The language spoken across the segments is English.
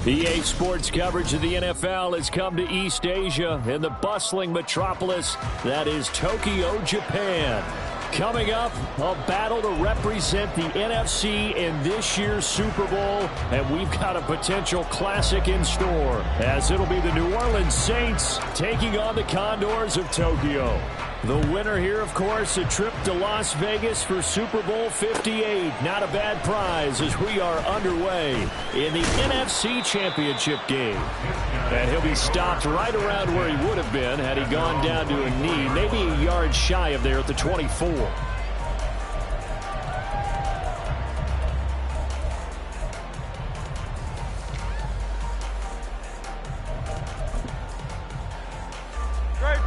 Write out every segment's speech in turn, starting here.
EA Sports coverage of the NFL has come to East Asia in the bustling metropolis that is Tokyo, Japan. Coming up, a battle to represent the NFC in this year's Super Bowl, and we've got a potential classic in store, as it'll be the New Orleans Saints taking on the Condors of Tokyo. The winner here, of course, a trip to Las Vegas for Super Bowl 58. Not a bad prize as we are underway in the NFC Championship game. And he'll be stopped right around where he would have been had he gone down to a knee, maybe a yard shy of there at the 24. Great.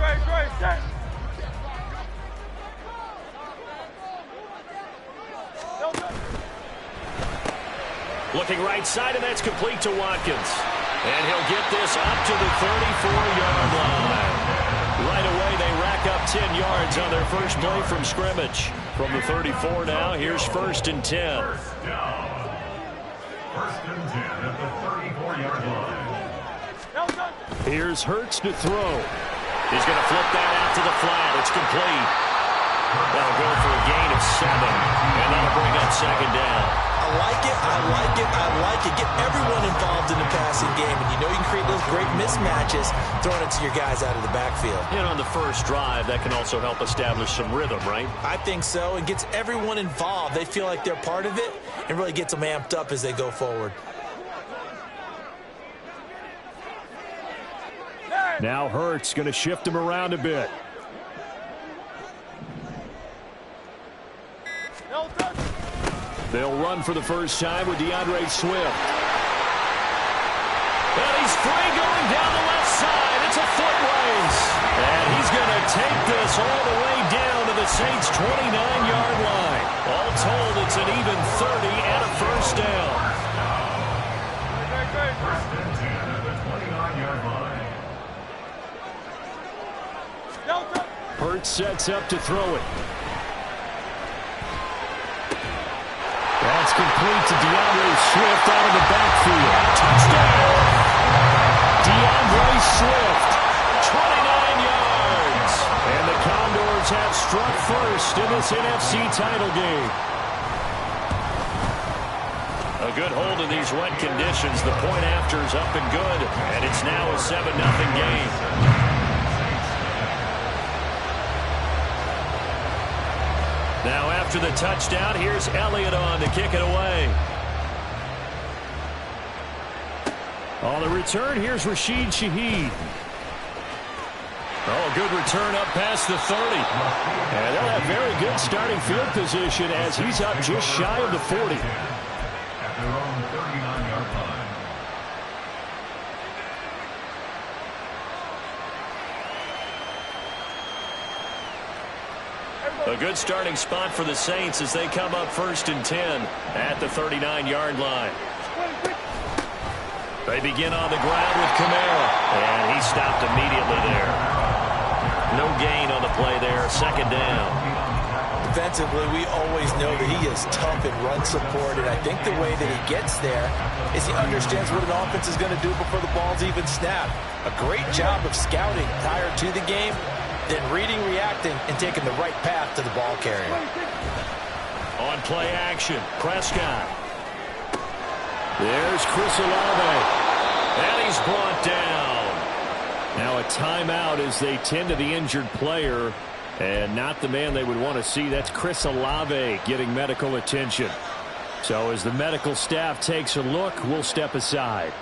Looking right side, and that's complete to Watkins. And he'll get this up to the 34-yard line. Right away, they rack up 10 yards on their first play from scrimmage. From the 34 now, here's 1st and 10. First down. 1st and 10 at the 34-yard line. Here's Hurts to throw. He's going to flip that out to the flat. It's complete. That'll go for a gain of 7, and that'll bring up 2nd down. I like it. Get everyone involved in the passing game, and you know you can create those great mismatches throwing it to your guys out of the backfield. And on the first drive, that can also help establish some rhythm, right? I think so. It gets everyone involved. They feel like they're part of it, and really gets them amped up as they go forward. Now Hurts going to shift him around a bit. They'll run for the first time with DeAndre Swift. And he's free going down the left side. It's a foot race. And he's going to take this all the way down to the Saints' 29-yard line. All told, it's an even 30 and a first down. First and 10 at the 29-yard line. Hurts sets up to throw it. That's complete to DeAndre Swift out of the backfield. Touchdown! DeAndre Swift, 29 yards. And the Condors have struck first in this NFC title game. A good hold in these wet conditions. The point after is up and good, and it's now a 7-0 game. Now after the touchdown, here's Elliott on to kick it away. On the return, here's Rashid Shaheed. Oh, good return up past the 30. And they'll have very good starting field position as he's up just shy of the 40. At their own 39-yard line. A good starting spot for the Saints as they come up 1st and 10 at the 39-yard line. They begin on the ground with Kamara, and he stopped immediately there. No gain on the play there, 2nd down. Defensively, we always know that he is tough in run support, and I think the way that he gets there is he understands what an offense is going to do before the ball's even snapped. A great job of scouting prior to the game, then reading, reacting, and taking the right path to the ball carrier. On play action, Prescott. There's Chris Olave. And he's brought down. Now a timeout as they tend to the injured player, and not the man they would want to see. That's Chris Olave getting medical attention. So as the medical staff takes a look, we'll step aside.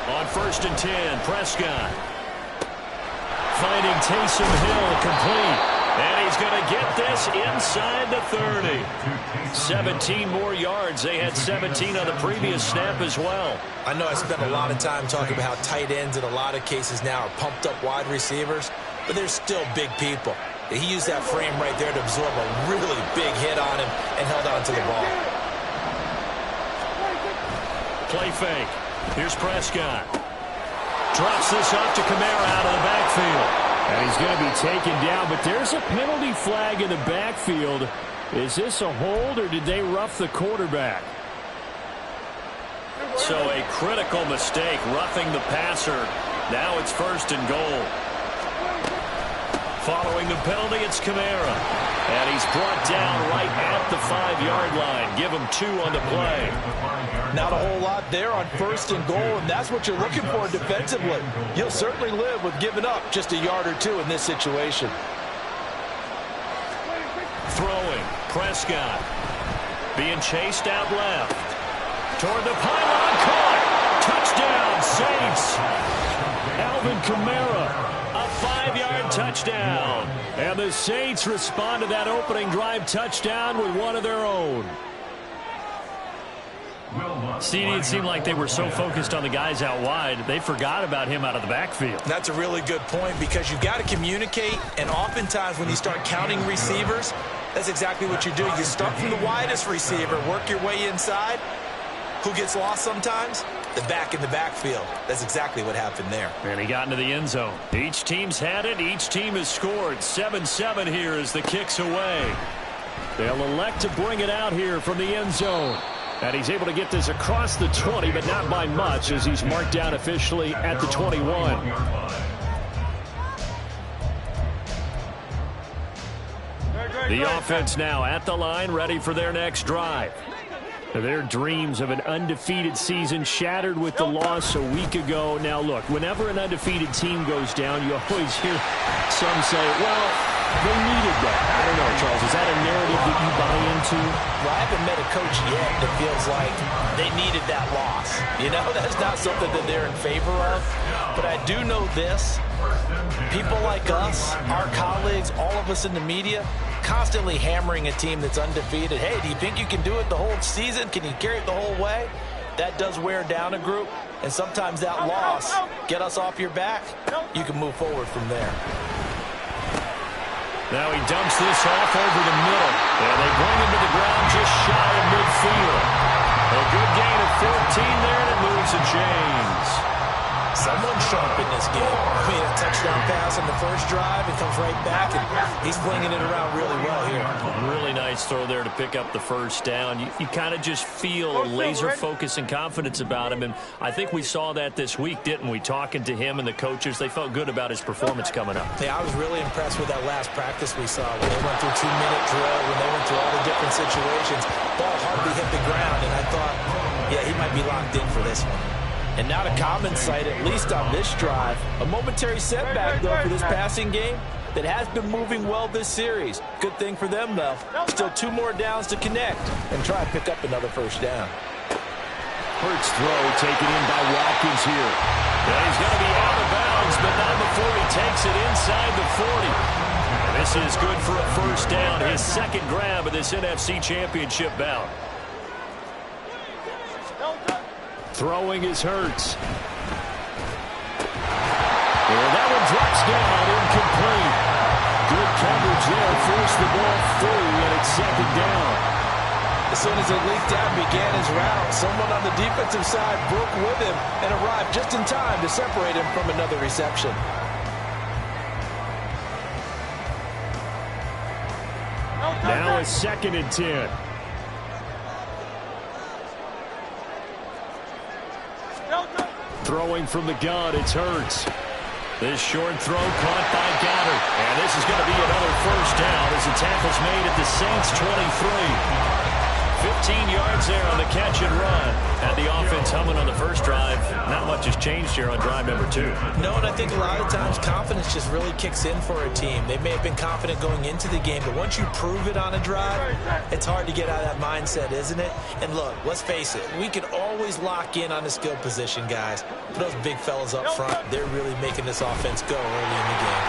On 1st and 10, Prescott. Finding Taysom Hill complete. And he's going to get this inside the 30. 17 more yards. They had 17 on the previous snap as well. I know I spent a lot of time talking about how tight ends in a lot of cases now are pumped up wide receivers, but they're still big people. He used that frame right there to absorb a really big hit on him and held on to the ball. Play fake. Here's Prescott. Drops this off to Kamara out of the backfield. And he's going to be taken down, but there's a penalty flag in the backfield. Is this a hold, or did they rough the quarterback? So a critical mistake, roughing the passer. Now it's 1st and goal. Following the penalty, it's Kamara. And he's brought down right at the 5-yard line. Give him 2 on the play. Not a whole lot there on 1st and goal, and that's what you're looking for defensively. You'll certainly live with giving up just a yard or 2 in this situation. Throwing, Prescott. Being chased out left. Toward the pylon, caught. Touchdown, Saints. Alvin Kamara. A 5-yard touchdown. And the Saints respond to that opening drive touchdown with one of their own. CD, it seemed like they were so focused on the guys out wide, they forgot about him out of the backfield. That's a really good point, because you've got to communicate, and oftentimes when you start counting receivers, that's exactly what you do. You start from the widest receiver, work your way inside. Who gets lost sometimes? The back in the backfield. That's exactly what happened there. And he got into the end zone. Each team's had it. Each team has scored. 7-7 here as the kick's away. They'll elect to bring it out here from the end zone. And he's able to get this across the 20, but not by much, as he's marked down officially at the 21. The offense now at the line, ready for their next drive. Their dreams of an undefeated season shattered with the loss a week ago. Now, look, whenever an undefeated team goes down, you always hear some say, well, they needed that. I don't know, Charles. Is that a narrative that you buy into? Well, I haven't met a coach yet that feels like they needed that loss. You know, that's not something that they're in favor of. But I do know this. People like us, our colleagues, all of us in the media, constantly hammering a team that's undefeated. Hey, do you think you can do it the whole season? Can you carry it the whole way? That does wear down a group, and sometimes that loss, get us off your back, you can move forward from there. Now he dumps this off over the middle, and they bring him to the ground just shy of midfield. A good gain of 14 there, and it moves the chains. Someone's sharp in this game. I mean, a touchdown pass on the first drive, it comes right back, and he's flinging it around really well here. Really nice throw there to pick up the first down. You kind of just feel laser focus and confidence about him, and I think we saw that this week, didn't we? Talking to him and the coaches, they felt good about his performance coming up. Yeah, I was really impressed with that last practice we saw when they went through 2-minute drill, when they went through all the different situations. Ball hardly hit the ground, and I thought, yeah, he might be locked in for this one. And not a common sight, at least on this drive. A momentary setback, though, for this passing game that has been moving well this series. Good thing for them, though. Still 2 more downs to connect and try and pick up another first down. Hurts throw taken in by Watkins here. And he's going to be out of bounds, but not before he takes it inside the 40. And this is good for a first down, his second grab of this NFC Championship bout. Throwing is Hurts. And that one drops down, incomplete. Good coverage there, forced the ball free, and it's second down. As soon as it leaked out, began his route. Someone on the defensive side broke with him and arrived just in time to separate him from another reception. Now a 2nd and 10. Throwing from the gun, it's Hurts. This short throw caught by Goddard. And this is going to be another first down as the tackle's made at the Saints' 23. 15 yards there on the catch and run. And the offense humming on the first drive. Not much has changed here on drive number 2. No, and I think a lot of times confidence just really kicks in for a team. They may have been confident going into the game, but once you prove it on a drive, it's hard to get out of that mindset, isn't it? And look, let's face it, we can always lock in on the skill position, guys. But those big fellas up front, they're really making this offense go early in the game.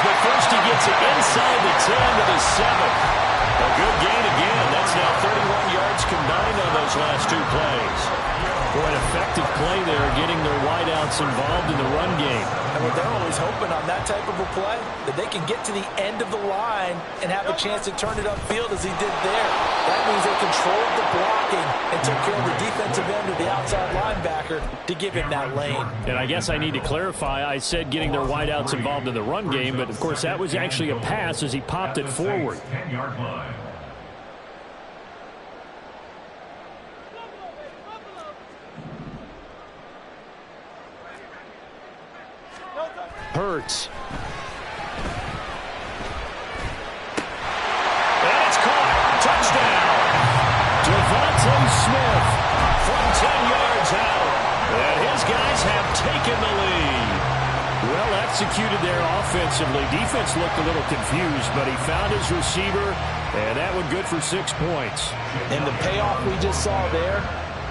But first he gets it inside the 10 to the 7. A good gain again. That's now 31 yards combined on those last 2 plays. For an effective play there, getting their wideouts involved in the run game. And what they're always hoping on that type of a play, that they can get to the end of the line and have a chance to turn it upfield as he did there. That means they controlled the blocking and took care of the defensive end of the outside linebacker to give him that lane. And I guess I need to clarify, I said getting their wideouts involved in the run game, but of course that was actually a pass as he popped it forward. 10-yard line. Hurts. And it's caught. Touchdown. Devontae Smith from 10 yards out. And his guys have taken the lead. Well executed there offensively. Defense looked a little confused, but he found his receiver, and that one good for 6 points. And the payoff we just saw there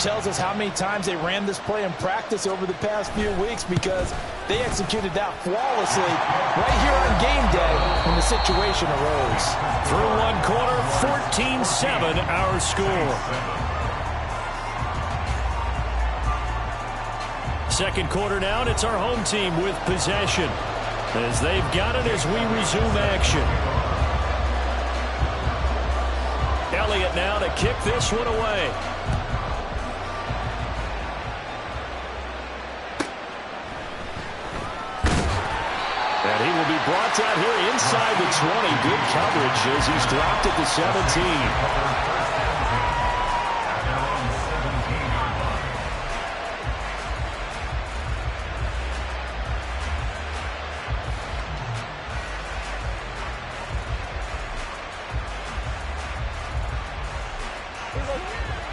tells us how many times they ran this play in practice over the past few weeks, because they executed that flawlessly right here on game day when the situation arose. Through one quarter, 14-7 our score. Second quarter now, and it's our home team with possession as they've got it as we resume action. Elliott now to kick this one away. And he will be brought down here inside the 20. Good coverage as he's dropped at the 17.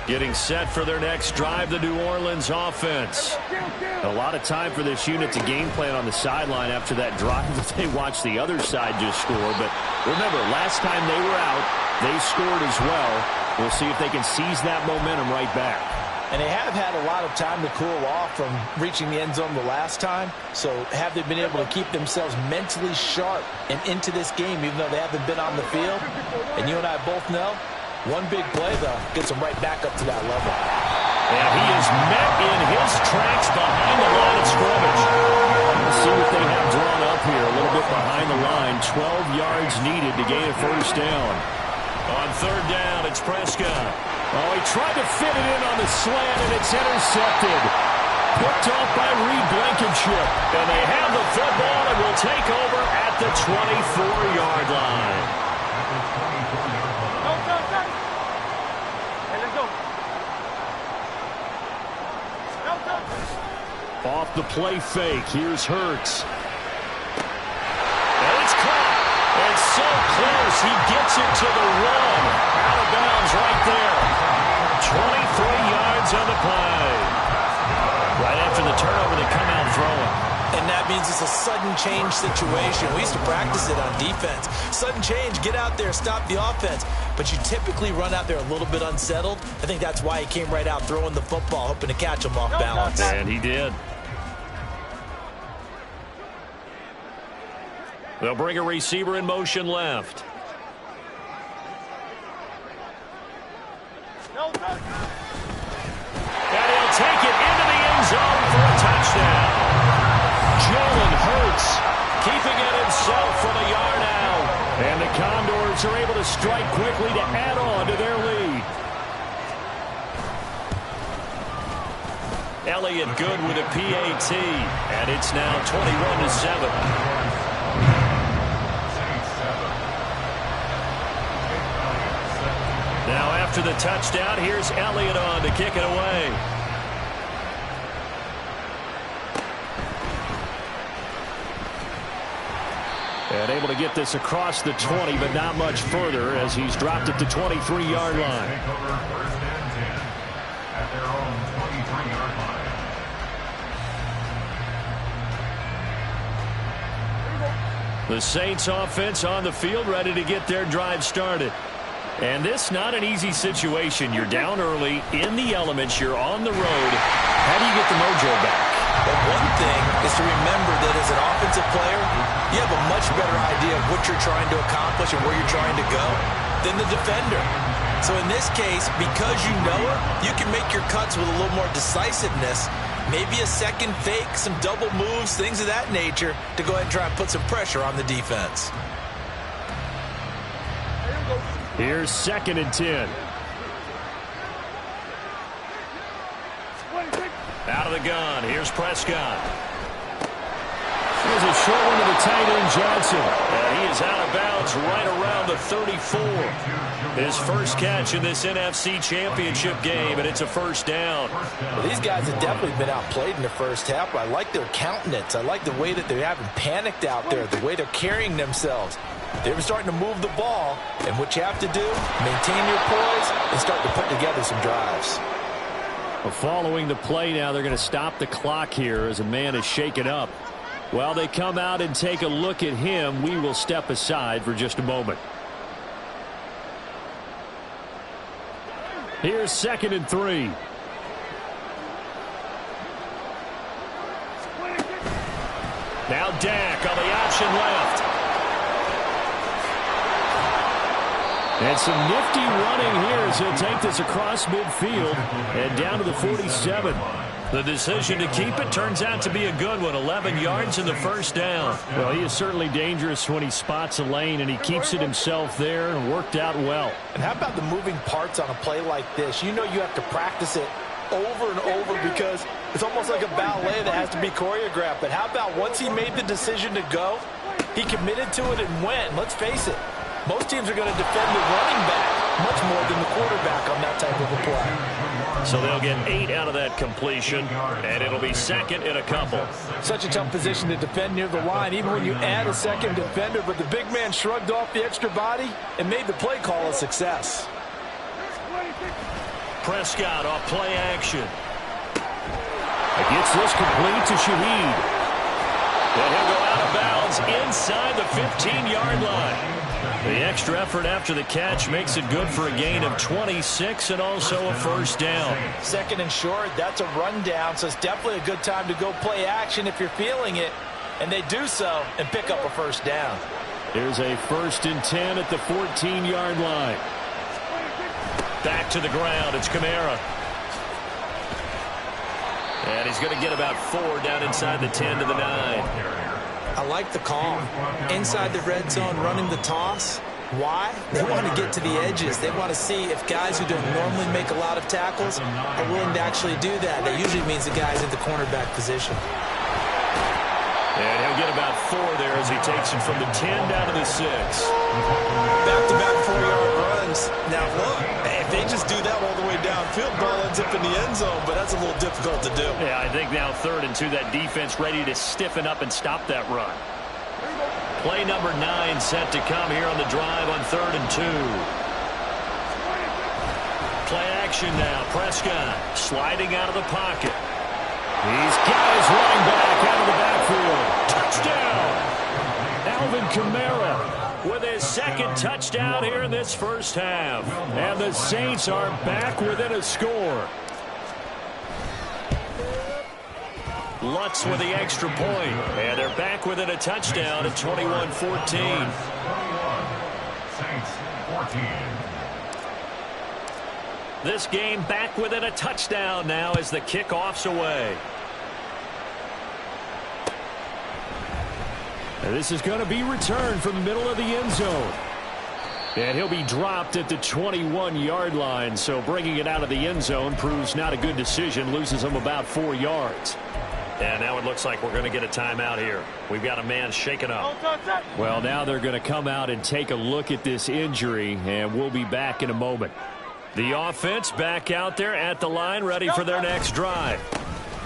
Getting set for their next drive, the New Orleans offense. A lot of time for this unit to game plan on the sideline after that drive that they watched the other side just score. But remember, last time they were out, they scored as well. We'll see if they can seize that momentum right back. And they have had a lot of time to cool off from reaching the end zone the last time. So have they been able to keep themselves mentally sharp and into this game, even though they haven't been on the field? And you and I both know, one big play, though, gets them right back up to that level. And he is met in his tracks behind the line of scrimmage. Let's see what they have drawn up here. A little bit behind the line. 12 yards needed to gain a first down. On third down, it's Prescott. Oh, he tried to fit it in on the slant, and it's intercepted. Picked off by Reed Blankenship. And they have the football and will take over at the 24-yard line. Off the play fake, here's Hurts. And it's caught. And so close, he gets it to the run. Out of bounds right there. 23 yards on the play. Right after the turnover, they come out throwing. And that means it's a sudden change situation. We used to practice it on defense. Sudden change, get out there, stop the offense. But you typically run out there a little bit unsettled. I think that's why he came right out throwing the football, hoping to catch him off balance. And he did. They'll bring a receiver in motion left. And he'll take it into the end zone for a touchdown. Jalen Hurts keeping it himself from a yard out. And the Condors are able to strike quickly to add on to their lead. Elliott good with a PAT. And it's now 21-7. Now after the touchdown, here's Elliott on to kick it away. And able to get this across the 20, but not much further as he's dropped it to 23-yard line. Take over first and 10 at their own 23-yard line. The Saints offense on the field, ready to get their drive started. And this not an easy situation. You're down early, in the elements, you're on the road. How do you get the mojo back? Well, one thing is to remember that as an offensive player, you have a much better idea of what you're trying to accomplish and where you're trying to go than the defender. So in this case, because you know it, you can make your cuts with a little more decisiveness. Maybe a second fake, some double moves, things of that nature to go ahead and try and put some pressure on the defense. Here's 2nd and 10. Out of the gun. Here's Prescott. Here's a short one to the tight end, Johnson. And he is out of bounds right around the 34. His first catch in this NFC Championship game, and it's a first down. Well, these guys have definitely been outplayed in the first half, but I like their countenance. I like the way that they haven't panicked out there, the way they're carrying themselves. They were starting to move the ball, and what you have to do, maintain your poise and start to put together some drives. Well, following the play now, they're going to stop the clock here as a man is shaken up. While they come out and take a look at him, we will step aside for just a moment. Here's 2nd and 3. Now Dak on the option left. And some nifty running here as he'll take this across midfield and down to the 47. The decision to keep it turns out to be a good one. 11 yards in the first down. Well, he is certainly dangerous when he spots a lane, and he keeps it himself there and worked out well. And how about the moving parts on a play like this? You know you have to practice it over and over because it's almost like a ballet that has to be choreographed. But how about once he made the decision to go, he committed to it and went. Let's face it, most teams are going to defend the running back much more than the quarterback on that type of a play. So they'll get 8 out of that completion, and it'll be 2nd and a couple. Such a tough position to defend near the line, even when you add a second defender, but the big man shrugged off the extra body and made the play call a success. Prescott off play action. Gets this complete to Shaheed. And he'll go out of bounds inside the 15-yard line. The extra effort after the catch makes it good for a gain of 26 and also a first down. 2nd and short, that's a rundown, so it's definitely a good time to go play action if you're feeling it. And they do so and pick up a first down. Here's a 1st and 10 at the 14-yard line. Back to the ground, it's Kamara. And he's going to get about 4 down inside the 10 to the 9. I like the call. Inside the red zone, running the toss. Why? They want to get to the edges. They want to see if guys who don't normally make a lot of tackles are willing to actually do that. That usually means the guy's at the cornerback position. And he'll get about 4 there as he takes it from the 10 down to the 6. Back-to-back 4-yard runs. Now, look, if they just do that all the way downfield, ball ends up in the end zone, but that's a little difficult to do. Yeah, I think now 3rd and 2, that defense ready to stiffen up and stop that run. Play number 9 set to come here on the drive on 3rd and 2. Play action now. Prescott sliding out of the pocket. He's got his running back out of the backfield. Touchdown! Alvin Kamara with his 2nd touchdown here in this first half. And the Saints are back within a score. Lutz with the extra point. And they're back within a touchdown at 21-14. Saints 14. This game back within a touchdown now as the kickoff's away. And this is going to be returned from the middle of the end zone. And he'll be dropped at the 21-yard line, so bringing it out of the end zone proves not a good decision, loses him about 4 yards. And now it looks like we're going to get a timeout here. We've got a man shaken up. Well, now they're going to come out and take a look at this injury, and we'll be back in a moment. The offense back out there at the line, ready for their next drive.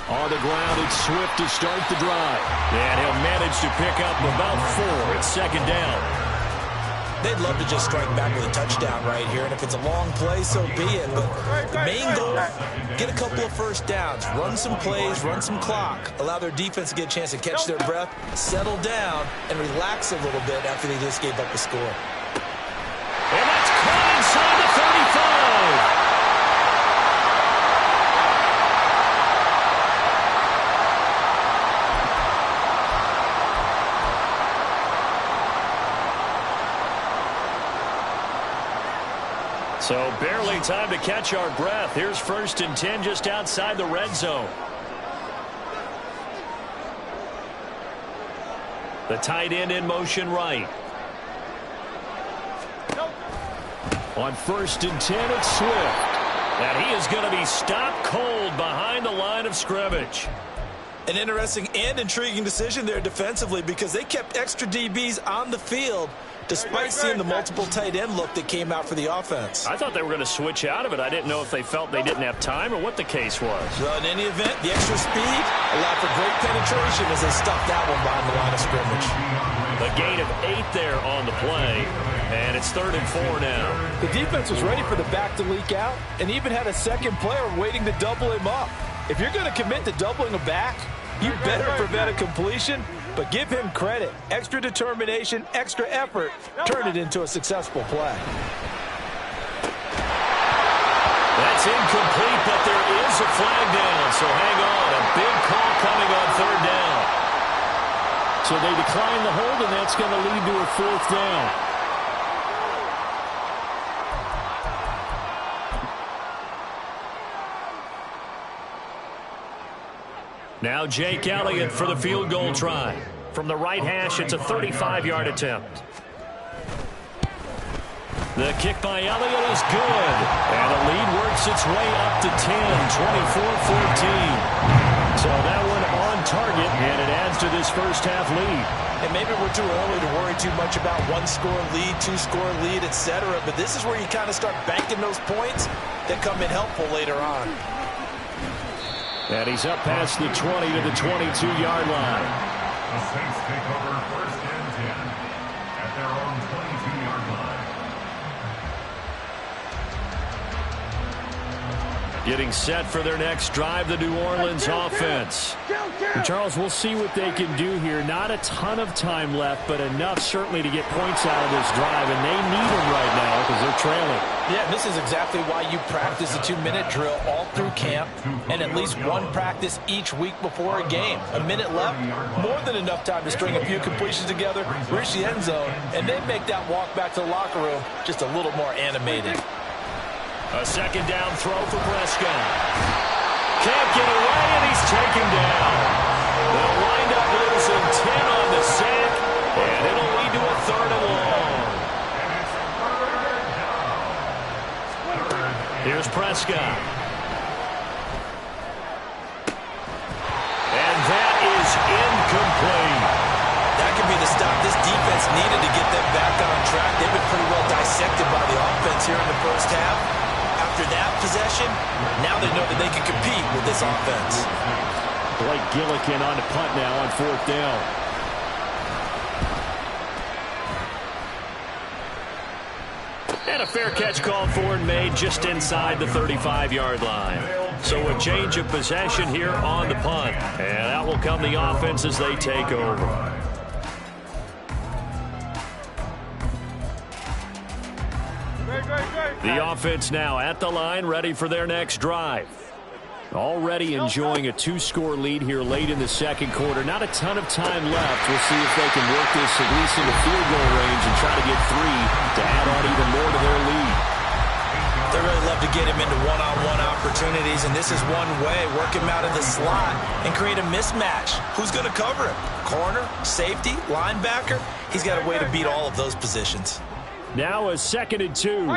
On the ground, it's Swift to start the drive. And he'll manage to pick up about 4. It's 2nd down. They'd love to just strike back with a touchdown right here, and if it's a long play, so be it. But the main goal, get a couple of first downs, run some plays, run some clock, allow their defense to get a chance to catch their breath, settle down, and relax a little bit after they just gave up a score. And that's caught inside the 35. So barely time to catch our breath. Here's 1st and 10 just outside the red zone. The tight end in motion right. On 1st and 10, it's Swift. And he is going to be stopped cold behind the line of scrimmage. An interesting and intriguing decision there defensively because they kept extra DBs on the field despite seeing the multiple tight end look that came out for the offense. I thought they were going to switch out of it. I didn't know if they felt they didn't have time or what the case was. Well, in any event, the extra speed allowed for great penetration as they stuffed that one behind the line of scrimmage. A gain of 8 there on the play, and it's 3rd and 4 now. The defense was ready for the back to leak out and even had a second player waiting to double him up. If you're going to commit to doubling a back, you better prevent a completion, but give him credit. Extra determination, extra effort, turn it into a successful play. That's incomplete, but there is a flag down, so hang on. A big call coming on 3rd down. So they decline the hold, and that's going to lead to a 4th down. Now Jake Elliott for the field goal try. From the right hash, it's a 35-yard attempt. The kick by Elliott is good. And the lead works its way up to 10, 24-14. So that one on target, and it adds to this first half lead. And maybe we're too early to worry too much about 1-score lead, 2-score lead, etc. But this is where you kind of start banking those points that come in helpful later on. And he's up past the 20 to the 22-yard line. The Saints take over 1st and 10 at their own 22-yard line. Getting set for their next drive, the New Orleans offense. And Charles, we'll see what they can do here. Not a ton of time left, but enough certainly to get points out of this drive, and they need them right now because they're trailing. Yeah, this is exactly why you practice a 2-minute drill all through camp and at least one practice each week before a game. A minute left, more than enough time to string a few completions together, reach the end zone, and then make that walk back to the locker room just a little more animated. A 2nd down throw for Prescott. Can't get away, and he's taken down. They'll wind up losing 10 on the sack, and it'll lead to a 3rd and long. Here's Prescott. And that is incomplete. That could be the stop this defense needed to get them back on track. They've been pretty well dissected by the offense here in the first half. After that possession, now they know that they can compete with this offense. Blake Gillikin on the punt now on 4th down. And a fair catch called for and made just inside the 35-yard line. So a change of possession here on the punt. And out will come the offense as they take over. The offense now at the line, ready for their next drive. Already enjoying a 2-score lead here late in the 2nd quarter. Not a ton of time left. We'll see if they can work this at least into field goal range and try to get 3 to add on even more to their lead. They really love to get him into one-on-one opportunities, and this is one way. Work him out of the slot and create a mismatch. Who's going to cover him? Corner, safety, linebacker? He's got a way to beat all of those positions. Now a 2nd and 2.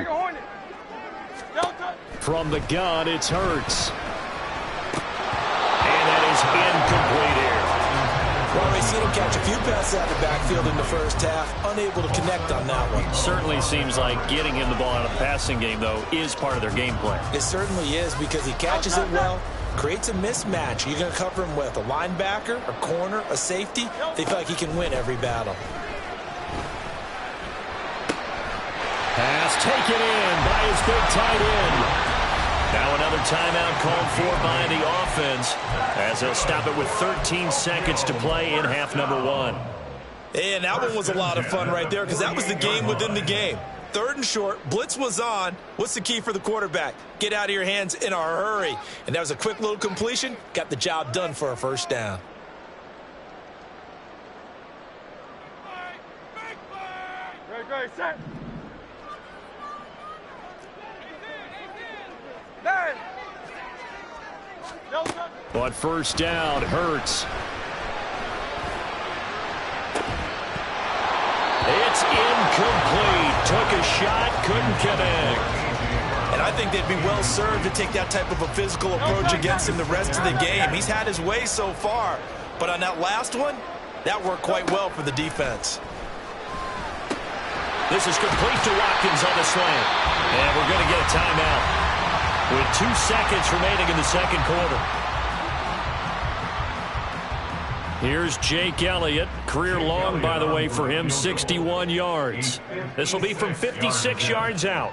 From the gun, it's Hurts. And that is incomplete here. Well, we've seen him catch a few passes out of the backfield in the first half, unable to connect on that one. Certainly seems like getting him the ball out of the passing game, though, is part of their game plan. It certainly is because he catches it well, creates a mismatch. You're going to cover him with a linebacker, a corner, a safety. They feel like he can win every battle. Pass taken in by his big tight end. Now another timeout called for by the offense as they'll stop it with 13 seconds to play in half number 1. And that one was a lot of fun right there because that was the game within the game. 3rd and short, blitz was on. What's the key for the quarterback? Get out of your hands in a hurry. And that was a quick little completion. Got the job done for a 1st down. Great, set. But first down hurts. It's incomplete. Took a shot, couldn't connect. And I think they'd be well served to take that type of a physical approach against him the rest of the game. He's had his way so far, but on that last one, that worked quite well for the defense. This is complete to Watkins on the slant. And we're going to get a timeout with 2 seconds remaining in the second quarter. Here's Jake Elliott. Career long, by the way, for him, 61 yards. This will be from 56 yards out.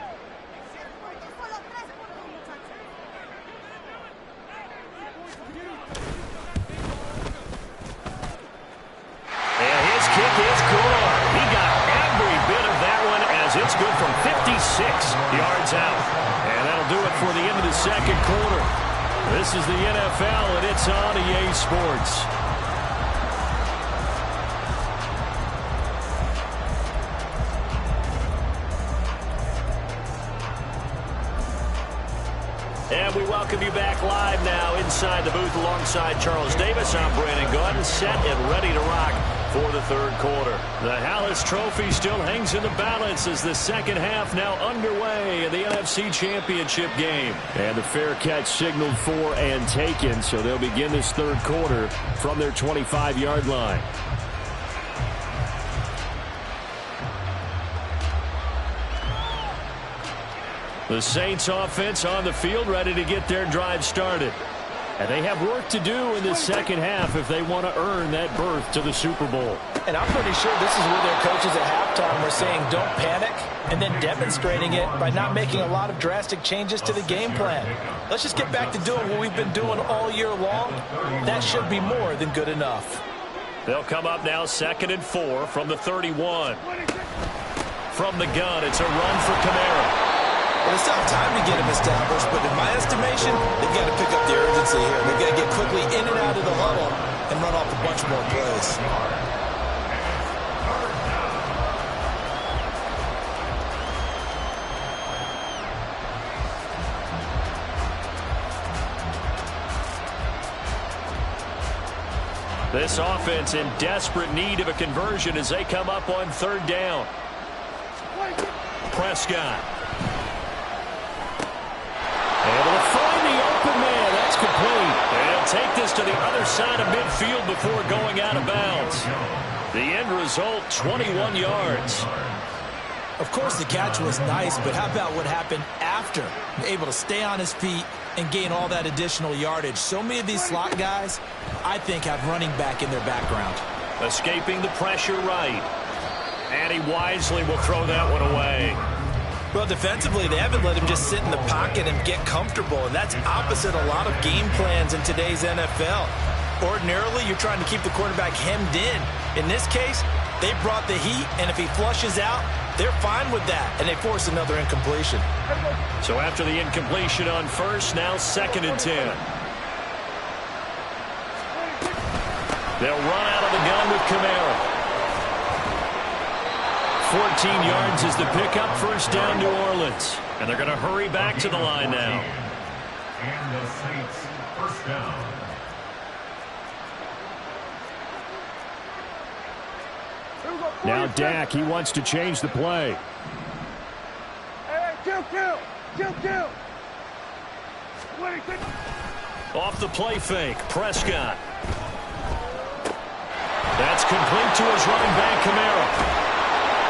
And his kick is good. He got every bit of that one as it's good from 56 yards out. And that'll do it for the end of the second quarter. This is the NFL, and it's on EA Sports. And we welcome you back live now inside the booth alongside Charles Davis. I'm Brandon Gaudin, set and ready to rock for the third quarter. The Hallis Trophy still hangs in the balance as the second half now underway in the NFC Championship game. And the fair catch signaled for and taken, so they'll begin this third quarter from their 25-yard line. The Saints offense on the field, ready to get their drive started. And they have work to do in the second half if they want to earn that berth to the Super Bowl. And I'm pretty sure this is where their coaches at halftime were saying don't panic, and then demonstrating it by not making a lot of drastic changes to the game plan. Let's just get back to doing what we've been doing all year long. That should be more than good enough. They'll come up now 2nd and 4 from the 31. From the gun, it's a run for Kamara. Well, it's not time to get him established, but in my estimation, they've got to pick up the urgency here. They've got to get quickly in and out of the huddle and run off a bunch more plays. This offense in desperate need of a conversion as they come up on 3rd down. Prescott. Able to find the open man. That's complete. And take this to the other side of midfield before going out of bounds. The end result, 21 yards. Of course, the catch was nice, but how about what happened after? Able to stay on his feet and gain all that additional yardage. So many of these slot guys, I think, have running back in their background. Escaping the pressure right. And he wisely will throw that one away. Well, defensively, they haven't let him just sit in the pocket and get comfortable, and that's opposite a lot of game plans in today's NFL. Ordinarily, you're trying to keep the quarterback hemmed in. In this case, they brought the heat, and if he flushes out, they're fine with that, and they force another incompletion. So after the incompletion on first, now 2nd and 10. They'll run out of the gun with Kamara. 14 yards is the pickup, first down New Orleans. And they're going to hurry back to the line now. And the Saints first down. Now Dak, he wants to change the play. Kill. Off the play fake, Prescott. That's complete to his running back, Kamara.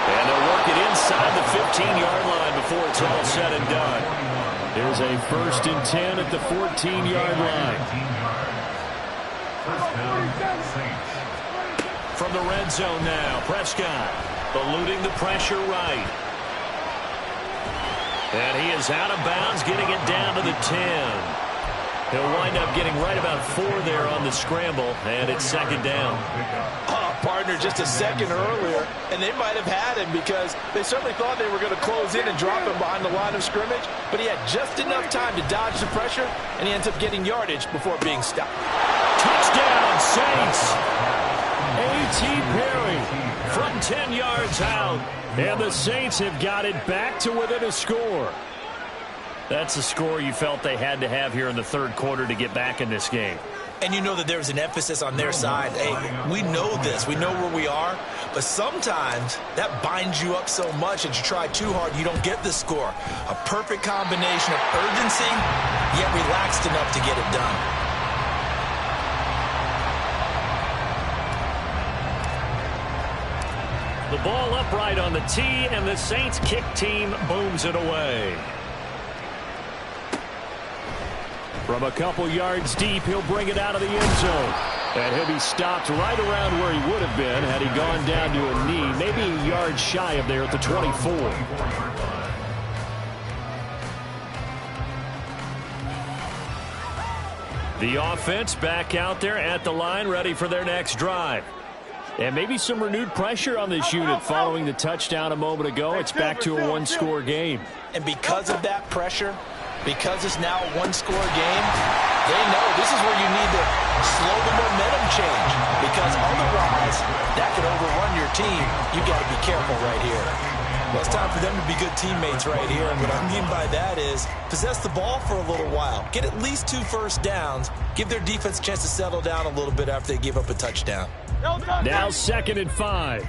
And they'll work it inside the 15-yard line before it's all said and done. Here's a 1st and 10 at the 14-yard line. First down, Saints. From the red zone now, Prescott eluding the pressure right. And he is out of bounds, getting it down to the 10. He'll wind up getting right about 4 there on the scramble, and it's 2nd down. Partner just a second earlier, and they might have had him because they certainly thought they were going to close in and drop him behind the line of scrimmage, but he had just enough time to dodge the pressure, and he ends up getting yardage before being stopped. Touchdown, Saints! A.T. Perry from 10 yards out, and the Saints have got it back to within a score. That's a score you felt they had to have here in the third quarter to get back in this game. And you know that there's an emphasis on their side. Hey, we know this. We know where we are. But sometimes that binds you up so much that you try too hard, you don't get the score. A perfect combination of urgency, yet relaxed enough to get it done. The ball upright on the tee, and the Saints kick team booms it away. From a couple yards deep, he'll bring it out of the end zone. And he'll be stopped right around where he would have been had he gone down to a knee, maybe a yard shy of there at the 24. The offense back out there at the line, ready for their next drive. And maybe some renewed pressure on this unit following the touchdown a moment ago. It's back to a one-score game. And because of that pressure, because it's now a one-score game, they know this is where you need to slow the momentum change, because otherwise that could overrun your team. You've got to be careful right here. Well, it's time for them to be good teammates right here. And what I mean by that is possess the ball for a little while. Get at least 2 first downs. Give their defense a chance to settle down a little bit after they give up a touchdown. Now 2nd and 5.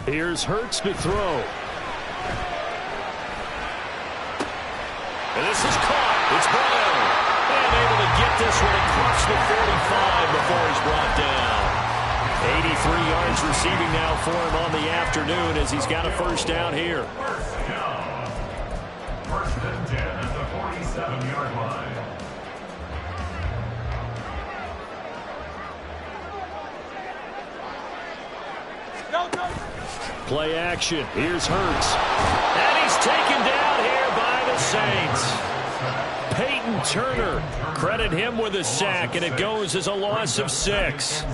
Here's Hurts to throw. And this is caught. It's Brown. And able to get this one across the 45 before he's brought down. 83 yards receiving now for him on the afternoon as he's got a first down here. First and 10 at the 47-yard line. Play action. Here's Hurts. And he's taken down here by the Saints. Peyton Turner, credit him with a sack, and it goes as a loss of 6.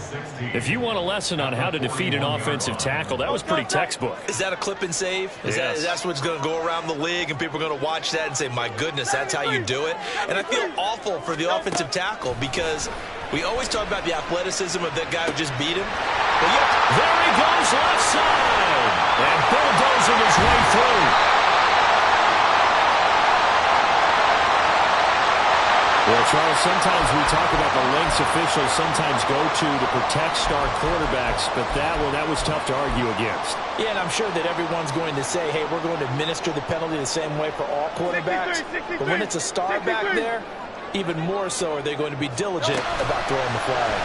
If you want a lesson on how to defeat an offensive tackle, that was pretty textbook. Is that a clip and save? Yes. That's what's going to go around the league, and people are going to watch that and say, my goodness, that's how you do it? And I feel awful for the offensive tackle, because we always talk about the athleticism of that guy who just beat him. But yeah, there he goes left side. And bulldozing his way through. Well, Charles, sometimes we talk about the lengths officials sometimes go to protect star quarterbacks, but that was tough to argue against. Yeah, and I'm sure that everyone's going to say, hey, we're going to administer the penalty the same way for all quarterbacks. But when it's a star back there, even more so are they going to be diligent about throwing the flag.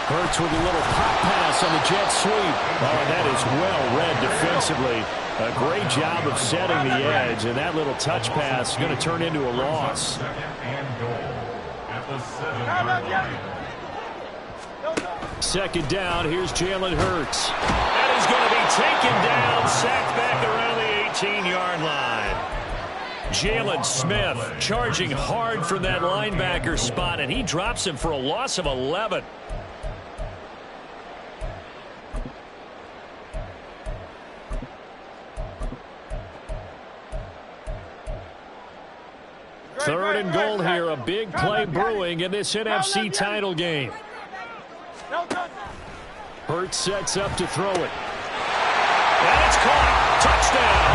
Hurts with a little pop pass on the jet sweep. Oh, that is well read defensively. A great job of setting the edge, and that little touch pass is going to turn into a loss. Second down, here's Jalen Hurts. And he's going to be taken down, sacked back around the 18-yard line. Jalen Smith charging hard from that linebacker spot, and he drops him for a loss of 11. Third and goal here, a big play brewing in this NFC title game. Hurts sets up to throw it. And it's caught. Touchdown.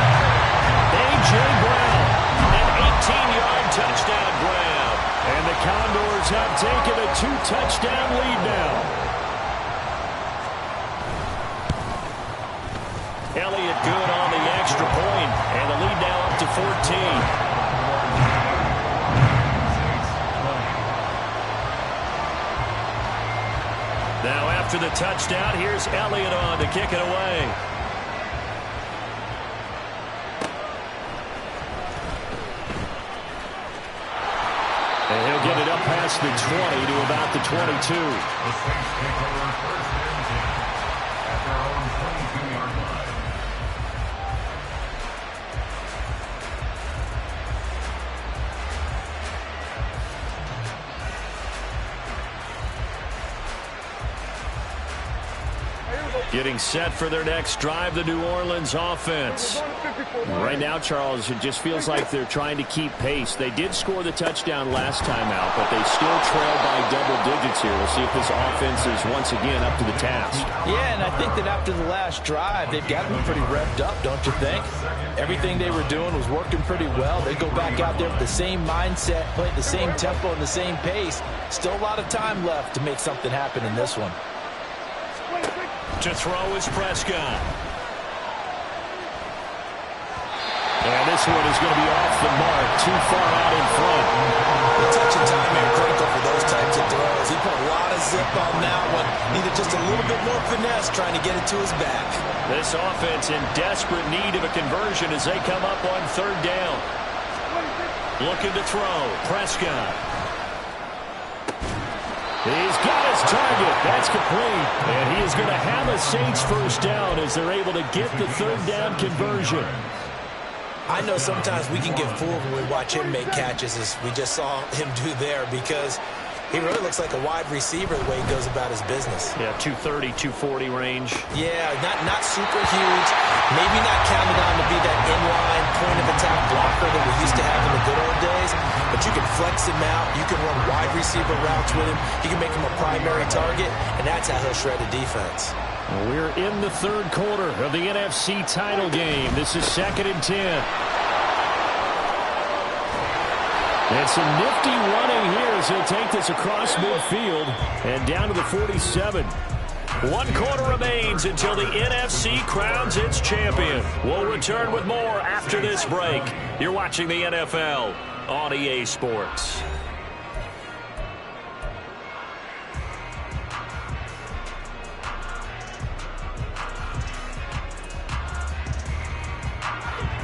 A.J. Brown. An 18-yard touchdown grab. And the Condors have taken a 2-touchdown lead now. Elliott good on the extra point, and the lead now up to 14. Now after the touchdown, here's Elliott on to kick it away. And he'll get it up past the 20 to about the 22. The Saints take over first and 10 at their own 22-yard line. Getting set for their next drive, the New Orleans offense. Right now, Charles, it just feels like they're trying to keep pace. They did score the touchdown last time out, but they still trail by double digits here. We'll see if this offense is once again up to the task. Yeah, and I think that after the last drive, they've got them pretty revved up, don't you think? Everything they were doing was working pretty well. They go back out there with the same mindset, play at the same tempo and the same pace. Still a lot of time left to make something happen in this one. To throw is Prescott. And this one is going to be off the mark, too far out in front. The touch and timing are critical for those types of throws. He put a lot of zip on that one. Needed just a little bit more finesse trying to get it to his back. This offense in desperate need of a conversion as they come up on third down. Looking to throw. Prescott. He's got his target. That's complete. And he is going to have a Saints first down as they're able to get the third down conversion. I know sometimes we can get fooled when we watch him make catches, as we just saw him do there, because he really looks like a wide receiver the way he goes about his business. Yeah, 230, 240 range. Yeah, not super huge. Maybe not counted on to be that inline point-of-attack blocker that we used to have in the good old days, but you can flex him out. You can run wide receiver routes with him. You can make him a primary target, and that's how he'll shred a defense. We're in the third quarter of the NFC title game. This is 2nd and 10. And some nifty running here as he'll take this across midfield and down to the 47. 1 quarter remains until the NFC crowns its champion. We'll return with more after this break. You're watching the NFL on EA Sports.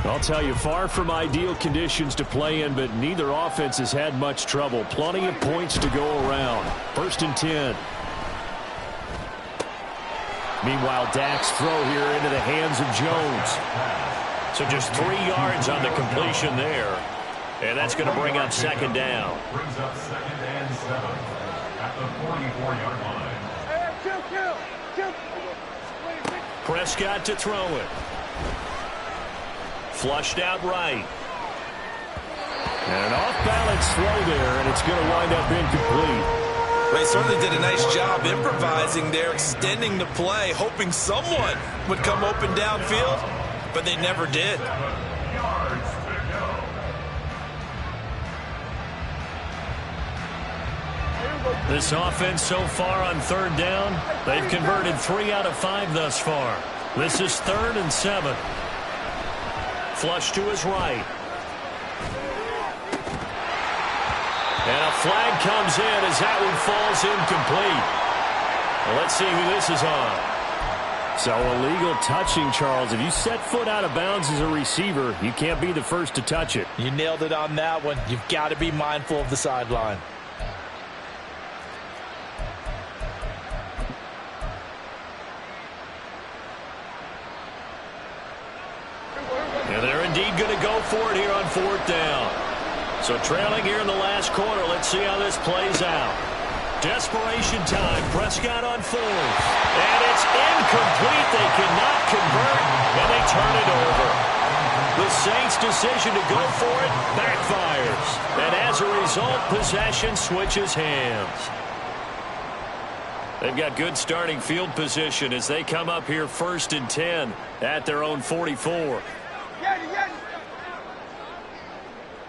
I'll tell you, far from ideal conditions to play in, but neither offense has had much trouble. Plenty of points to go around. 1st and 10. Meanwhile, Dak's throw here into the hands of Jones. So just 3 yards on the completion there. And that's going to bring up 2nd down. Brings up 2nd and 7 at the 44-yard line. Kill. Prescott to throw it. Flushed out right. And an off-balance throw there, and it's going to wind up incomplete. They certainly did a nice job improvising there, extending the play, hoping someone would come open downfield, but they never did. 7 yards to go. This offense so far on 3rd down, they've converted 3 out of 5 thus far. This is 3rd and 7. Flush to his right. And a flag comes in as that one falls incomplete. Well, let's see who this is on. So illegal touching, Charles. If you set foot out of bounds as a receiver, you can't be the first to touch it. You nailed it on that one. You've got to be mindful of the sideline. And they're indeed going to go for it here on 4th down. So trailing here in the last quarter. Let's see how this plays out. Desperation time. Prescott on 4th. And it's incomplete. They cannot convert, and they turn it over. The Saints' decision to go for it backfires. And as a result, possession switches hands. They've got good starting field position as they come up here 1st and 10 at their own 44. Yeti.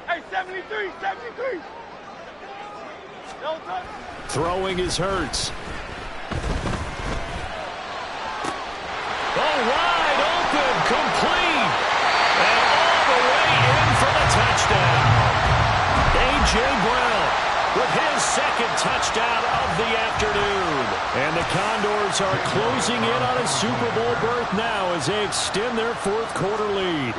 Hey, 73. No touch. Throwing is Hurts. Oh, wide open, complete. And all the way in for the touchdown. A.J. Brown with his 2nd touchdown of the afternoon. And the Condors are closing in on a Super Bowl berth now as they extend their 4th quarter lead.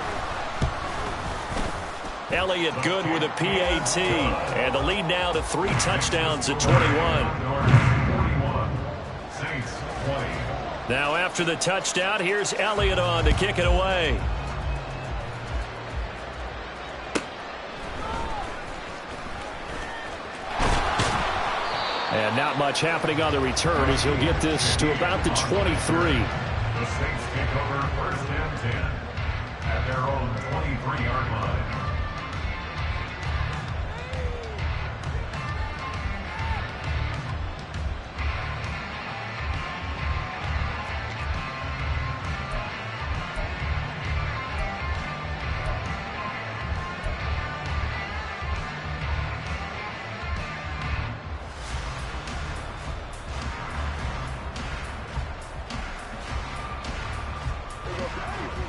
Elliott good with a PAT. And the lead now to 3 touchdowns at 21. Saints 20. Now after the touchdown, here's Elliott on to kick it away. And not much happening on the return as he'll get this to about the 23. The Saints take over 1st and 10 at their own 23-yard line.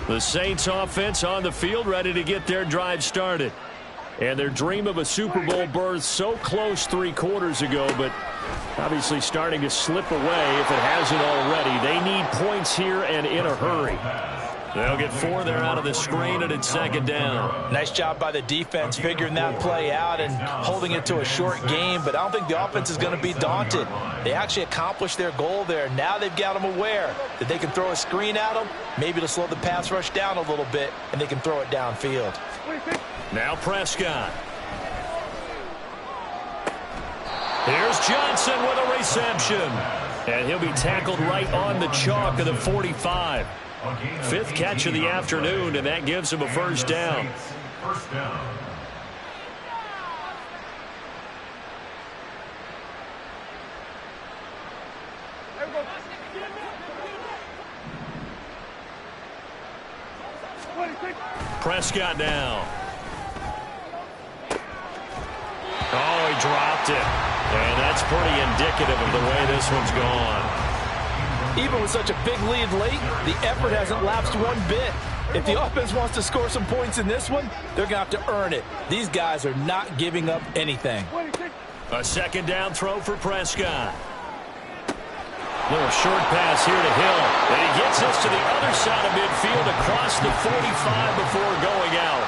The Saints offense on the field, ready to get their drive started. And their dream of a Super Bowl berth so close 3 quarters ago, but obviously starting to slip away if it hasn't already. They need points here and in a hurry. They'll get 4 there out of the screen, and it's 2nd down. Nice job by the defense figuring that play out and holding it to a short game, but I don't think the offense is going to be daunted. They actually accomplished their goal there. Now they've got them aware that they can throw a screen at them, maybe to slow the pass rush down a little bit, and they can throw it downfield. Now Prescott. Here's Johnson with a reception. And he'll be tackled right on the chalk of the 45. 5th catch of the afternoon, and that gives him a 1st down. First down. Prescott now. Oh, he dropped it. And that's pretty indicative of the way this one's gone. Even with such a big lead late, the effort hasn't lapsed one bit. If the offense wants to score some points in this one, they're going to have to earn it. These guys are not giving up anything. A 2nd down throw for Prescott. Little short pass here to Hill. And he gets this to the other side of midfield across the 45 before going out.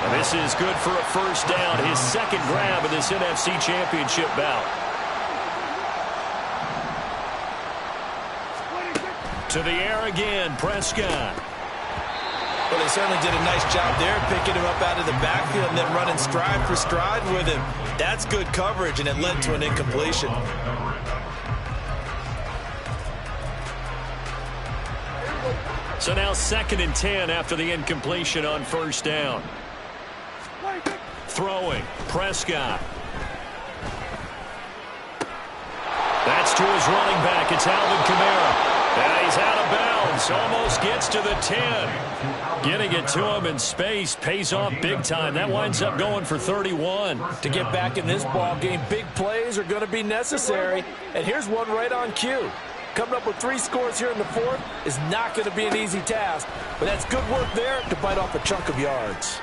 And this is good for a 1st down, his 2nd grab of this NFC Championship bout. To the air again, Prescott. Well, they certainly did a nice job there, picking him up out of the backfield and then running stride for stride with him. That's good coverage, and it led to an incompletion. So now 2nd and 10 after the incompletion on 1st down. Throwing, Prescott. That's to his running back. It's Alvin Kamara. And he's out of bounds. Almost gets to the 10. Getting it to him in space pays off big time. That winds up going for 31. To get back in this ball game, big plays are going to be necessary. And here's one right on cue. Coming up with 3 scores here in the 4th is not going to be an easy task. But that's good work there to bite off a chunk of yards.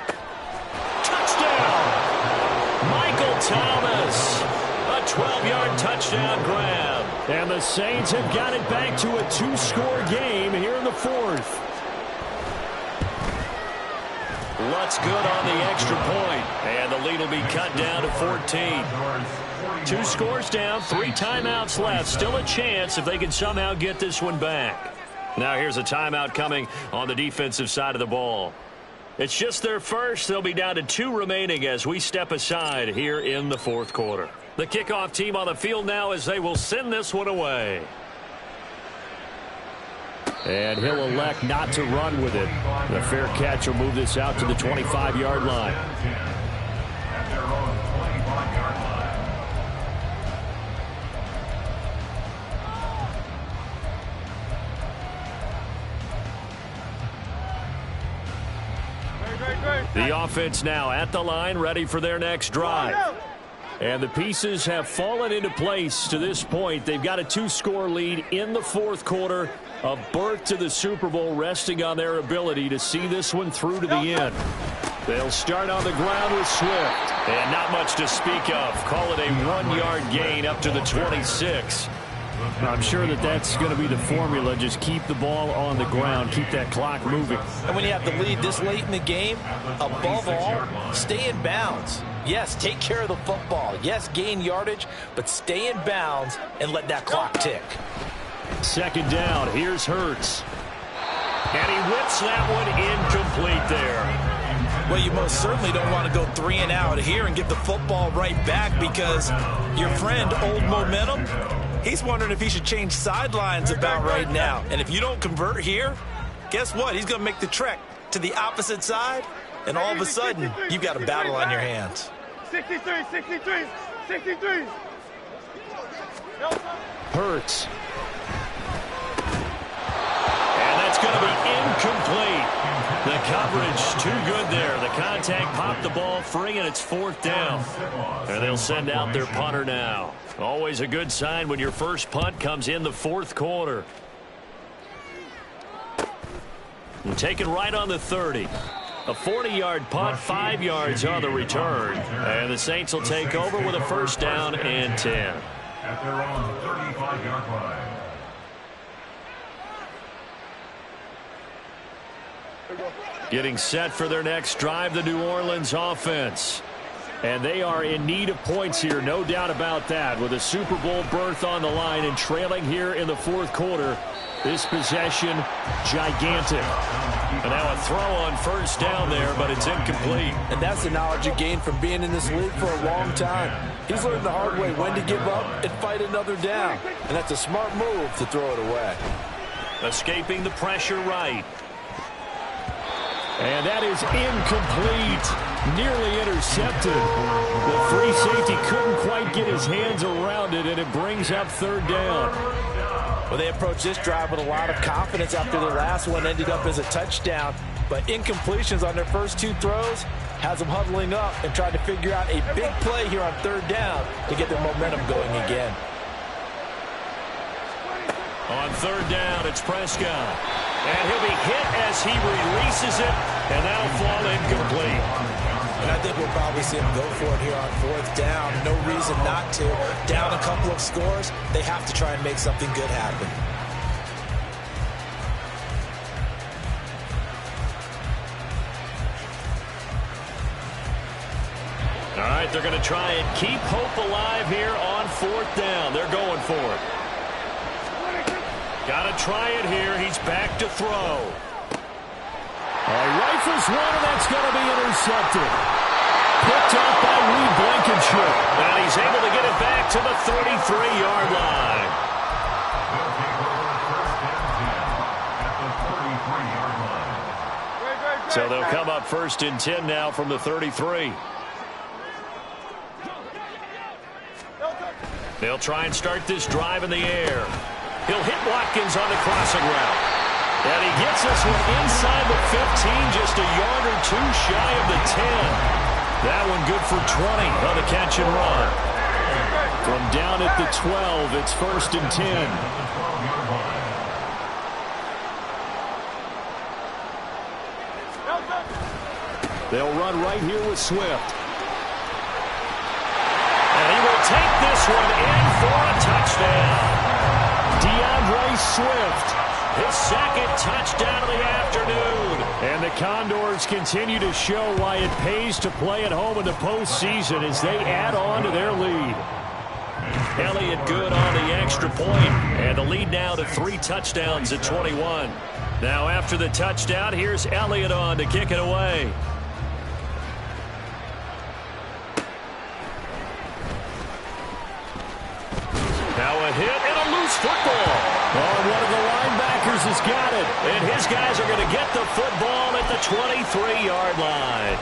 Touchdown! Michael Thomas. A 12-yard touchdown grab. And the Saints have got it back to a 2-score game here in the 4th. Lutz good on the extra point. And the lead will be cut down to 14. 2 scores down, 3 timeouts left. Still a chance if they can somehow get this one back. Now here's a timeout coming on the defensive side of the ball. It's just their first. They'll be down to 2 remaining as we step aside here in the 4th quarter. The kickoff team on the field now as they will send this one away. And he'll elect not to run with it. The fair catch will move this out to the 25-yard line. At their own 25-yard line. The offense now at the line, ready for their next drive. And the pieces have fallen into place to this point. They've got a 2-score lead in the 4th quarter. A berth to the Super Bowl resting on their ability to see this one through to the end. They'll start on the ground with Swift. And not much to speak of. Call it a 1-yard gain up to the 26. I'm sure that that's going to be the formula. Just keep the ball on the ground. Keep that clock moving. And when you have the lead this late in the game, above all, stay in bounds. Yes, take care of the football. Yes, gain yardage, but stay in bounds and let that clock tick. 2nd down. Here's Hurts. And he whips that one incomplete there. Well, you most certainly don't want to go 3 and out here and get the football right back because your friend, Old Momentum, He's wondering if he should change sidelines about right now. And if you don't convert here, guess what? He's going to make the trek to the opposite side, and all of a sudden, you've got a battle on your hands. 63, 63, 63. Hurts. And that's going to be incomplete. The coverage too good there. The contact popped the ball free, and it's 4th down. And they'll send out their punter now. Always a good sign when your first punt comes in the 4th quarter. And taken right on the 30. A 40-yard punt, 5 yards on the return. And the Saints will take over with a 1st down and 10. At their own 35-yard line. Getting set for their next drive, the New Orleans offense. And they are in need of points here, no doubt about that. With a Super Bowl berth on the line and trailing here in the 4th quarter, this possession, gigantic. And now a throw on 1st down there, but it's incomplete. And that's the knowledge you gain from being in this league for a long time. He's learned the hard way when to give up and fight another down. And that's a smart move to throw it away. Escaping the pressure right. And that is incomplete. Nearly intercepted. The free safety couldn't quite get his hands around it, and it brings up 3rd down. Well, they approached this drive with a lot of confidence after their last one ended up as a touchdown. But incompletions on their first 2 throws has them huddling up and trying to figure out a big play here on 3rd down to get their momentum going again. On 3rd down, it's Prescott. And he'll be hit as he releases it, and that'll fall incomplete. And I think we'll probably see him go for it here on 4th down. No reason not to. Down a couple of scores, they have to try and make something good happen. All right, they're going to try and keep hope alive here on 4th down. They're going for it. Got to try it here. He's back to throw. Rifles one, and that's going to be intercepted. Picked up by Reed Blankenship. And he's able to get it back to the 33-yard line. They'll take over 1st and 10 at the 33-yard line. So they'll come up 1st and 10 now from the 33. They'll try and start this drive in the air. He'll hit Watkins on the crossing route. And he gets this one inside the 15, just a yard or 2 shy of the 10. That one good for 20 on the catch and run. From down at the 12, it's 1st and 10. They'll run right here with Swift. And he will take this one in for a touchdown. DeAndre Swift, his 2nd touchdown of the afternoon. And the Condors continue to show why it pays to play at home in the postseason as they add on to their lead. Elliott good on the extra point, and the lead now to 3 touchdowns at 21. Now after the touchdown, here's Elliott on to kick it away. Now a hit and a loose football. Oh, one of the linebackers has got it. And his guys are going to get the football at the 23-yard line.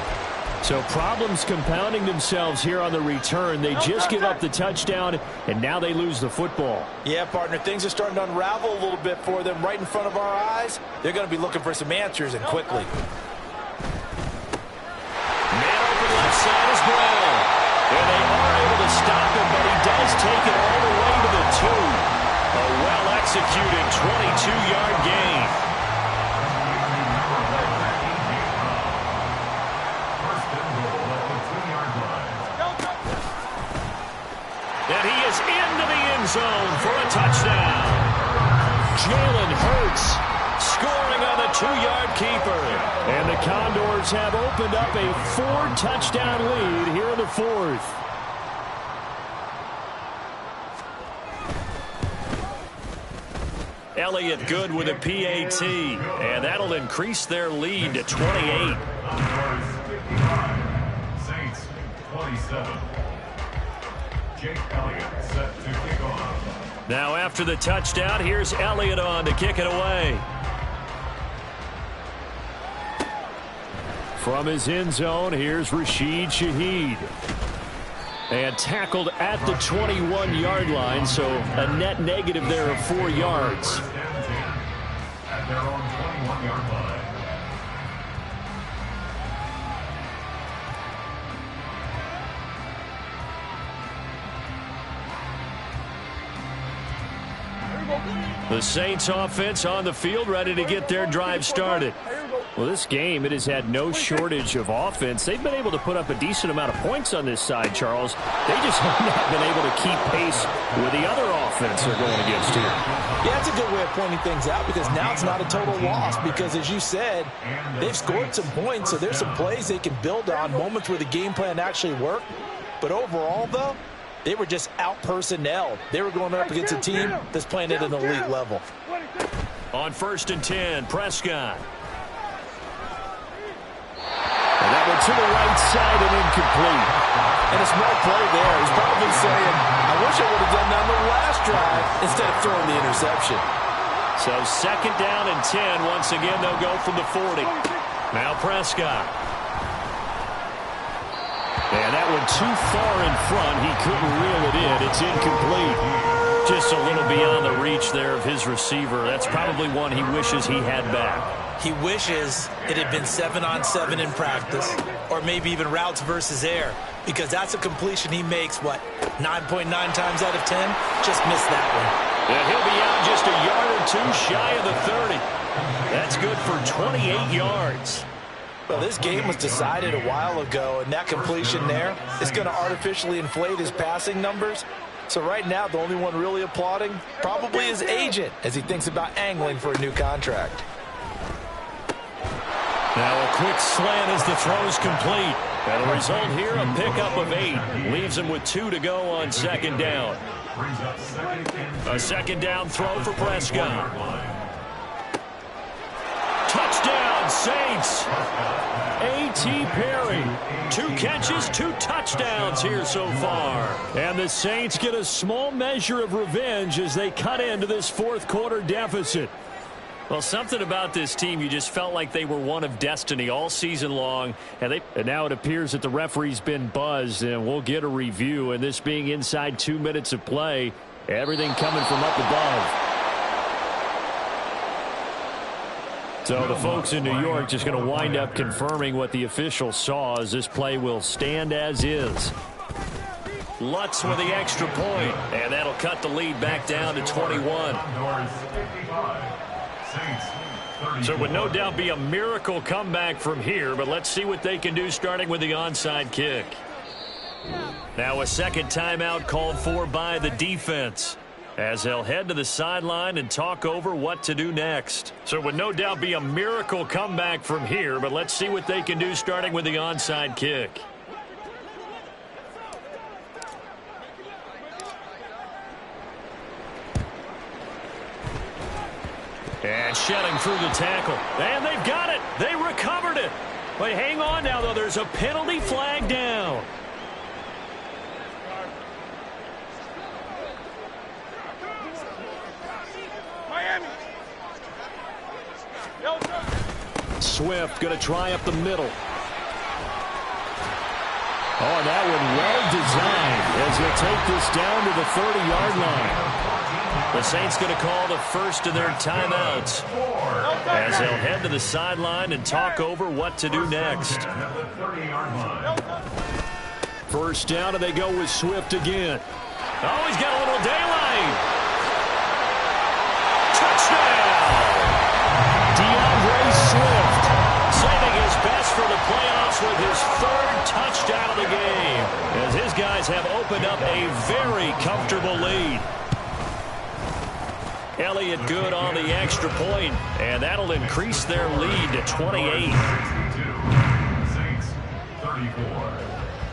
So problems compounding themselves here on the return. They just give up the touchdown, and now they lose the football. Yeah, partner, things are starting to unravel a little bit for them right in front of our eyes. They're going to be looking for some answers, and quickly. Man open left side is Brown. And they are able to stop him, but he does take it all the way to the 2. A well-executed 22-yard gain. And he is into the end zone for a touchdown. Jalen Hurts scoring on the 2-yard keeper. And the Condors have opened up a 4-touchdown lead here in the 4th. Elliott good with a PAT, and that'll increase their lead to 28. Saints 27. Jake Elliott set to kick off. Now after the touchdown, here's Elliott on to kick it away. From his end zone, here's Rashid Shaheed. And tackled at the 21-yard line, so a net negative there of 4 yards. First and 10 at their own 21-yard line. The Saints offense on the field, ready to get their drive started. Well, this game, it has had no shortage of offense. They've been able to put up a decent amount of points on this side, Charles. They just have not been able to keep pace with the other offense they're going against here. Yeah, that's a good way of pointing things out because now it's not a total loss because, as you said, they've scored some points, so there's some plays they can build on, moments where the game plan actually worked. But overall, though, they were just out-personnelled. They were going up against a team that's playing at an elite level. On 1st and 10, Prescott. And that one to the right side and incomplete. And a small play there. He's probably saying, I wish I would have done that on the last drive instead of throwing the interception. So 2nd down and 10. Once again, they'll go from the 40. Now Prescott. And that one too far in front. He couldn't reel it in. It's incomplete. Just a little beyond the reach there of his receiver. That's probably one he wishes he had back. He wishes it had been 7-on-7 in practice, or maybe even routes versus air, because that's a completion he makes, 9.9 times out of 10? Just missed that one. And he'll be out just a yard or two shy of the 30. That's good for 28 yards. Well, this game was decided a while ago, and that completion there is going to artificially inflate his passing numbers. So right now, the only one really applauding probably his agent as he thinks about angling for a new contract. Now a quick slant as the throw's complete. And the result here, a pickup of 8. Leaves him with 2 to go on 2nd down. A 2nd down throw for Prescott. Touchdown, Saints. A.T. Perry. 2 catches, 2 touchdowns here so far. And the Saints get a small measure of revenge as they cut into this 4th quarter deficit. Well, something about this team, you just felt like they were one of destiny all season long. And now it appears that the referee's been buzzed, and we'll get a review. And this being inside 2 minutes of play, everything coming from up above. So the folks in New York just going to wind up confirming what the official saw, as this play will stand as is. Lutz with the extra point, and that'll cut the lead back down to 21. So it would no doubt be a miracle comeback from here, but let's see what they can do starting with the onside kick. Now a 2nd timeout called for by the defense, as they'll head to the sideline and talk over what to do next. So it would no doubt be a miracle comeback from here, but let's see what they can do starting with the onside kick. And shedding through the tackle. And they've got it. They recovered it. But hang on now, though. There's a penalty flag down. Miami. Swift going to try up the middle. Oh, and that one well designed as he'll take this down to the 30-yard line. The Saints going to call the first of their timeouts as they'll head to the sideline and talk over what to do next. 1st down, and they go with Swift again. Oh, he's got a little daylight. Touchdown! DeAndre Swift saving his best for the playoffs with his 3rd touchdown of the game, as his guys have opened up a very comfortable lead. Elliott good on the extra point, and that'll increase their lead to 28.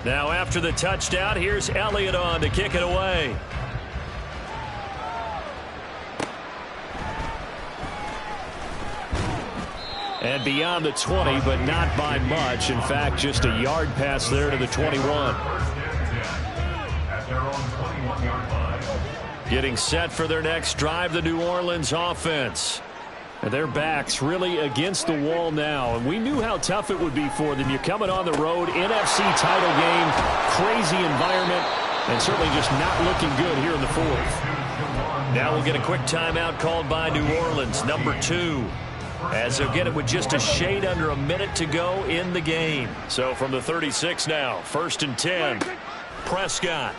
Now after the touchdown, here's Elliott on to kick it away. And beyond the 20, but not by much. In fact, just a yard pass there to the 21. their own 21-yard line. Getting set for their next drive, the New Orleans offense. And their backs really against the wall now. And we knew how tough it would be for them. You're coming on the road, NFC title game, crazy environment, and certainly just not looking good here in the fourth. Now we'll get a quick timeout called by New Orleans, number 2. As they'll get it with just a shade under a minute to go in the game. So from the 36 now, 1st and 10, Prescott.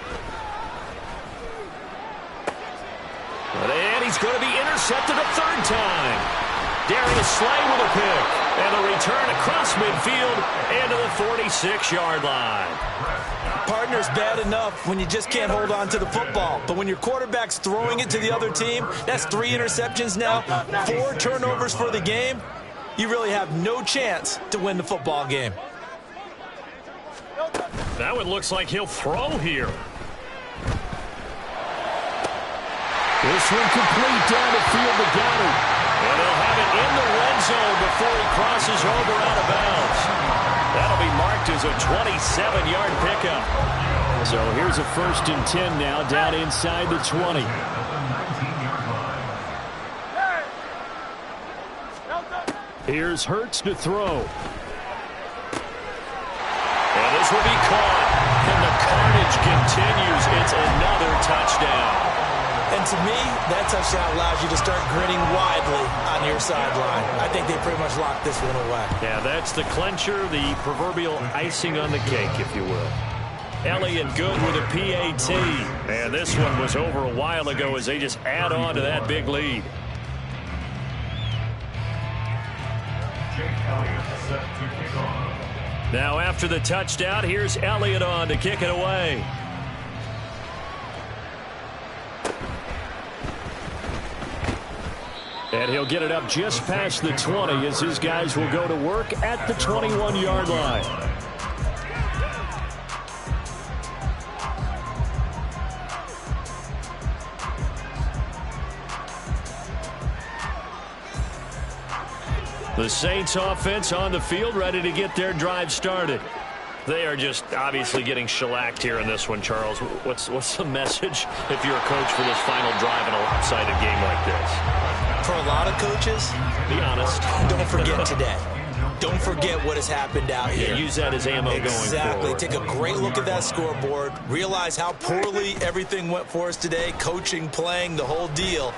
And he's going to be intercepted a third time. Darius Slay with a pick. And a return across midfield into the 46-yard line. Partner's bad enough when you just can't hold on to the football. But when your quarterback's throwing it to the other team, that's 3 interceptions now, 4 turnovers for the game. You really have no chance to win the football game. That one looks like he'll throw here. This one complete down the field to Goddard. And they'll have it in the red zone before he crosses over out of bounds. That'll be marked as a 27-yard pickup. So here's a 1st and 10 now down inside the 20. Here's Hurts to throw. And this will be caught. And the carnage continues. It's another touchdown. And to me, that touchdown allows you to start grinning widely on your sideline. I think they pretty much locked this one away. Yeah, that's the clincher, the proverbial icing on the cake, if you will. Elliott good with a PAT. And this one was over a while ago as they just add on to that big lead. Jake Elliott set to kick off. Now after the touchdown, here's Elliott on to kick it away. And he'll get it up just past the 20 as his guys will go to work at the 21-yard line. The Saints offense on the field ready to get their drive started. They are just obviously getting shellacked here in this one, Charles. What's the message if you're a coach for this final drive in a lopsided game like this? For a lot of coaches, be honest. Don't forget today. Don't forget what has happened out here. Use that as ammo going forward. Exactly. Take a great look at that scoreboard. Realize how poorly everything went for us today. Coaching, playing, the whole deal.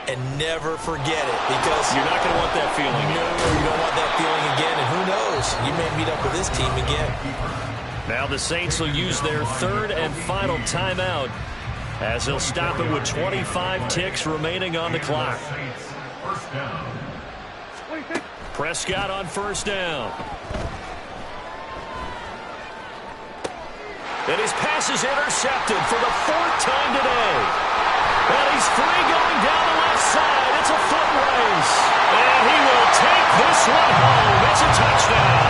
And never forget it, because you're not going to want that feeling again. No, you don't want that feeling again. And who knows? You may meet up with this team again. Now the Saints will use their 3rd and final timeout as they'll stop it with 25 ticks remaining on the clock. Prescott on 1st down. And his pass is intercepted for the 4th time today. And he's free going down the left side. It's a foot race. And he will take this one home. It's a touchdown.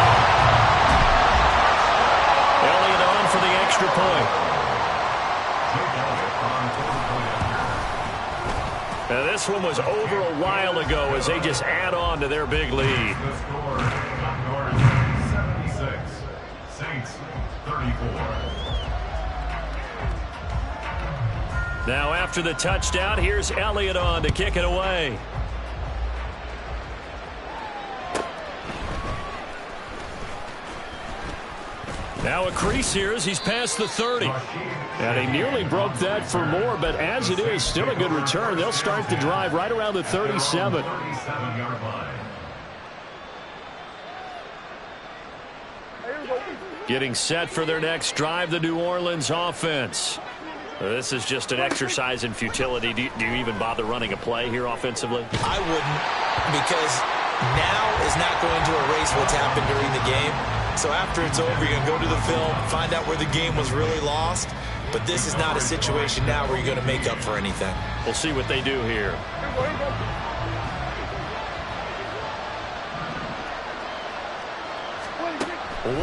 Elliott on for the extra point. Now this one was over a while ago as they just add on to their big lead. 76, Saints 34. Now after the touchdown, here's Elliott on to kick it away. Now a crease here as he's past the 30. And he nearly broke that for more, but as it is, still a good return. They'll start the drive right around the 37. Getting set for their next drive, the New Orleans offense. This is just an exercise in futility. Do you even bother running a play here offensively? I wouldn't, because now is not going to erase what's happened during the game. So after it's over, you're going to go to the film, find out where the game was really lost. But this is not a situation now where you're going to make up for anything. We'll see what they do here.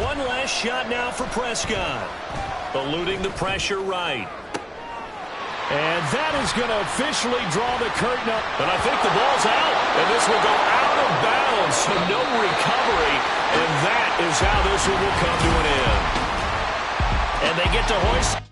One last shot now for Prescott. Eluding the pressure right. And that is going to officially draw the curtain up. And I think the ball's out. And this will go out of bounds. So no recovery. And that is how this one will come to an end. And they get to hoist